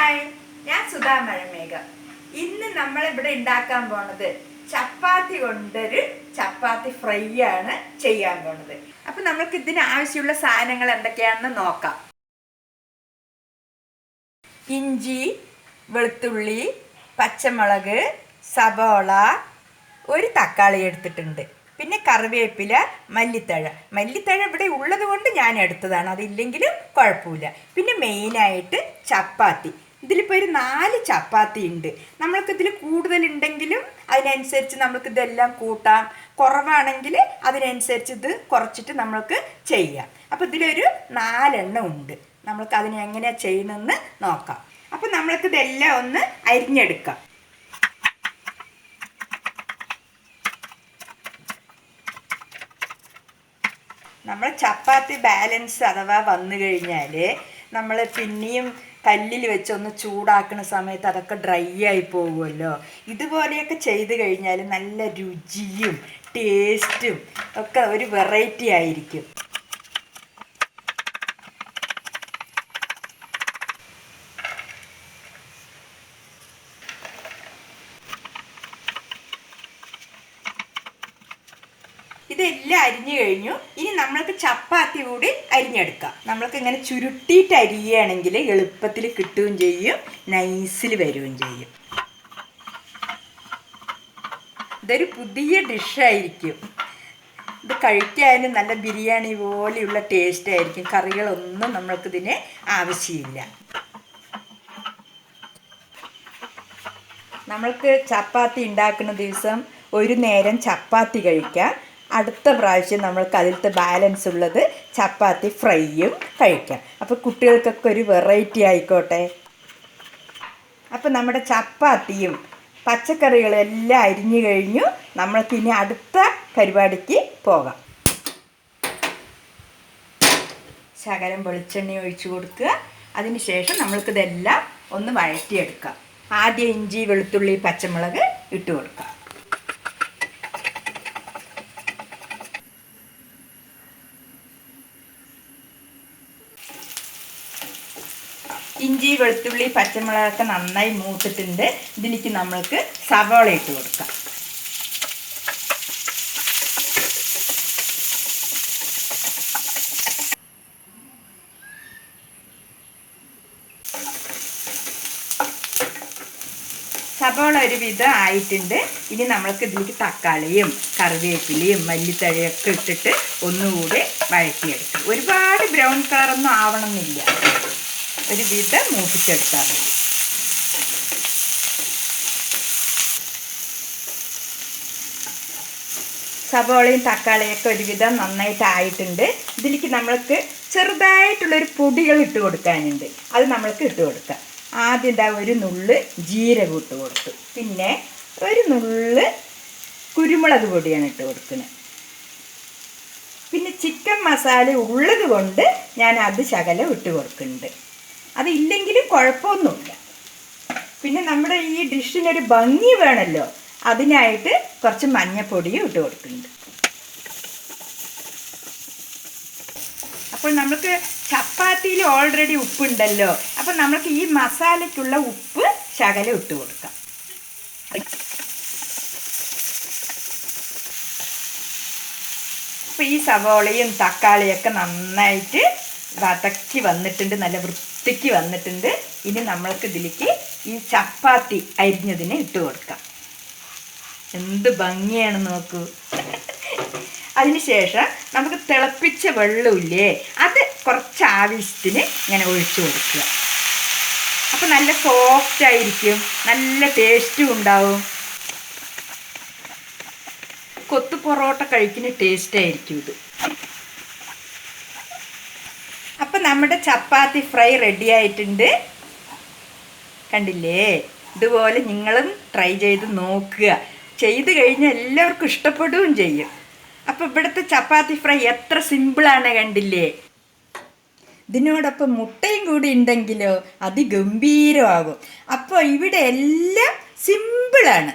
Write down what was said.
Hi, ഞാൻ സുധാ മഴമേഘം. ഇന്ന് നമ്മളിവിടെ ഉണ്ടാക്കാൻ പോണത് ചപ്പാത്തി കൊണ്ടൊരു ചപ്പാത്തി ഫ്രൈ ആണ് ചെയ്യാൻ പോണത്. അപ്പൊ നമുക്ക് ഇതിന് ആവശ്യമുള്ള സാധനങ്ങൾ എന്തൊക്കെയാണെന്ന് നോക്കാം. ഇഞ്ചി, വെളുത്തുള്ളി, പച്ചമുളക്, സബോള, ഒരു തക്കാളി എടുത്തിട്ടുണ്ട്. പിന്നെ കറിവേപ്പില, മല്ലിത്തഴ ഇവിടെ ഉള്ളത് കൊണ്ട് ഞാൻ എടുത്തതാണ്, അതില്ലെങ്കിലും കുഴപ്പമില്ല. പിന്നെ മെയിനായിട്ട് ചപ്പാത്തി. ഇതിലിപ്പോൾ ഒരു 4 ചപ്പാത്തി ഉണ്ട്. നമ്മൾക്കിതിൽ കൂടുതലുണ്ടെങ്കിലും അതിനനുസരിച്ച് നമുക്കിതെല്ലാം കൂട്ടാം. കുറവാണെങ്കിൽ അതിനനുസരിച്ച് ഇത് കുറച്ചിട്ട് നമ്മൾക്ക് ചെയ്യാം. അപ്പോൾ ഇതിലൊരു 4 എണ്ണം ഉണ്ട്. നമ്മൾക്ക് അതിനെ എങ്ങനെയാണ് ചെയ്യണമെന്ന് നോക്കാം. അപ്പോൾ നമ്മൾക്കിതെല്ലാം ഒന്ന് അരിഞ്ഞെടുക്കാം. നമ്മൾ ചപ്പാത്തി ബാലൻസ് അഥവാ വന്നു കഴിഞ്ഞാൽ നമ്മൾ പിന്നെയും കല്ലിൽ വെച്ചൊന്ന് ചൂടാക്കുന്ന സമയത്ത് അതൊക്കെ ഡ്രൈ ആയി പോകുമല്ലോ. ഇതുപോലെയൊക്കെ ചെയ്ത് കഴിഞ്ഞാൽ നല്ല രുചിയും ടേസ്റ്റും ഒക്കെ ഒരു വെറൈറ്റി ആയിരിക്കും. ഇതെല്ലാം അരിഞ്ഞു കഴിഞ്ഞു. ഇനി നമ്മൾക്ക് ചപ്പാത്തി കൂടി അരിഞ്ഞെടുക്കാം. നമ്മൾക്ക് ഇങ്ങനെ ചുരുട്ടിയിട്ട് അരിയുകയാണെങ്കിൽ എളുപ്പത്തിൽ കിട്ടുകയും ചെയ്യും, നൈസിൽ വരികയും ചെയ്യും. ഇതൊരു പുതിയ ഡിഷായിരിക്കും. ഇത് കഴിക്കാനും നല്ല ബിരിയാണി പോലെയുള്ള ടേസ്റ്റ് ആയിരിക്കും. കറികളൊന്നും നമ്മൾക്കിതിന് ആവശ്യമില്ല. നമ്മൾക്ക് ചപ്പാത്തി ഉണ്ടാക്കുന്ന ദിവസം ഒരു നേരം ചപ്പാത്തി കഴിക്കാം. അടുത്ത പ്രാവശ്യം നമ്മൾക്ക് അതിലത്തെ ബാലൻസ് ഉള്ളത് ചപ്പാത്തി ഫ്രൈയും കഴിക്കാം. അപ്പോൾ കുട്ടികൾക്കൊക്കെ ഒരു വെറൈറ്റി ആയിക്കോട്ടെ. അപ്പോൾ നമ്മുടെ ചപ്പാത്തിയും പച്ചക്കറികളും എല്ലാം അരിഞ്ഞു കഴിഞ്ഞു. നമ്മൾക്കിനി അടുത്ത പരിപാടിക്ക് പോകാം. ശകലം വെളിച്ചെണ്ണ ഒഴിച്ചു കൊടുക്കുക. അതിന് ശേഷം നമ്മൾക്കിതെല്ലാം ഒന്ന് വഴറ്റിയെടുക്കാം. ആദ്യം ഇഞ്ചി, വെളുത്തുള്ളി, പച്ചമുളക് ഇട്ട് കൊടുക്കാം. ഇഞ്ചി, വെളുത്തുള്ളി, പച്ചമുളകൊക്കെ നന്നായി മൂത്തിട്ടുണ്ട്. ഇതിലേക്ക് നമ്മൾക്ക് സവാള ഇട്ട് കൊടുക്കാം. സവാള ഒരു വിധം ആയിട്ടുണ്ട്. ഇനി നമ്മൾക്ക് ഇതിലേക്ക് തക്കാളിയും കറിവേപ്പിലയും മല്ലിത്തഴയൊക്കെ ഇട്ടിട്ട് ഒന്നുകൂടി വഴറ്റിയെടുക്കാം. ഒരുപാട് ബ്രൗൺ കളറൊന്നും ആവണമെന്നില്ല, ഒരു വിധം മൂപ്പിച്ചെടുത്താൽ മതി. സവോളയും തക്കാളിയൊക്കെ ഒരുവിധം നന്നായിട്ട് ആയിട്ടുണ്ട്. ഇതിലേക്ക് നമ്മൾക്ക് ചെറുതായിട്ടുള്ളൊരു പൊടികൾ ഇട്ട് കൊടുക്കാനുണ്ട്. അത് നമ്മൾക്ക് ഇട്ട് കൊടുക്കാം. ആദ്യം എന്താ ഒരു നുള്ള് ജീരകം ഇട്ട് കൊടുത്തു. പിന്നെ ഒരു നുള്ള് കുരുമുളക് പൊടിയാണ് ഇട്ട് കൊടുക്കുന്നത്. പിന്നെ ചിക്കൻ മസാല ഉള്ളത് കൊണ്ട് ഞാൻ അത് ശകലം ഇട്ട് കൊടുക്കുന്നുണ്ട്. അതില്ലെങ്കിലും കുഴപ്പമൊന്നുമില്ല. പിന്നെ നമ്മുടെ ഈ ഡിഷിനൊരു ഭംഗി വേണമല്ലോ, അതിനായിട്ട് കുറച്ച് മഞ്ഞൾപ്പൊടിയും ഇട്ട് കൊടുക്കുന്നുണ്ട്. അപ്പോൾ നമുക്ക് ചപ്പാത്തിയിൽ ഓൾറെഡി ഉപ്പുണ്ടല്ലോ, അപ്പോൾ നമുക്ക് ഈ മസാലയ്ക്കുള്ള ഉപ്പ് ശകലം ഇട്ട് കൊടുക്കാം. അപ്പോൾ ഈ സവോളയും തക്കാളിയൊക്കെ നന്നായിട്ട് വതക്കി വന്നിട്ടുണ്ട്, നല്ല വൃത്തിക്ക് വന്നിട്ടുണ്ട്. ഇനി നമ്മൾക്ക് ഇതിലേക്ക് ഈ ചപ്പാത്തി അരിഞ്ഞതിന് ഇട്ട് കൊടുക്കാം. എന്ത് ഭംഗിയാണ് നോക്കൂ. അതിനുശേഷം നമുക്ക് തിളപ്പിച്ച വെള്ളമില്ലേ, അത് കുറച്ച് ആവശ്യത്തിന് ഇങ്ങനെ ഒഴിച്ചു കൊടുക്കുക. അപ്പോൾ നല്ല സോഫ്റ്റ് ആയിരിക്കും, നല്ല ടേസ്റ്റും ഉണ്ടാവും. കൊത്തു പൊറോട്ട കഴിക്കുന്ന ടേസ്റ്റ് ആയിരിക്കും ഇത്. അപ്പം നമ്മുടെ ചപ്പാത്തി ഫ്രൈ റെഡി ആയിട്ടുണ്ട്. കണ്ടില്ലേ? ഇതുപോലെ നിങ്ങളും ട്രൈ ചെയ്ത് നോക്കുക. ചെയ്ത് കഴിഞ്ഞാൽ എല്ലാവർക്കും ഇഷ്ടപ്പെടുകയും ചെയ്യും. അപ്പോൾ ഇവിടുത്തെ ചപ്പാത്തി ഫ്രൈ എത്ര സിമ്പിളാണ്, കണ്ടില്ലേ? ഇതിനോടൊപ്പം മുട്ടയും കൂടി ഉണ്ടെങ്കിലോ അതിഗംഭീരമാകും. അപ്പോൾ ഇവിടെ എല്ലാം സിമ്പിളാണ്.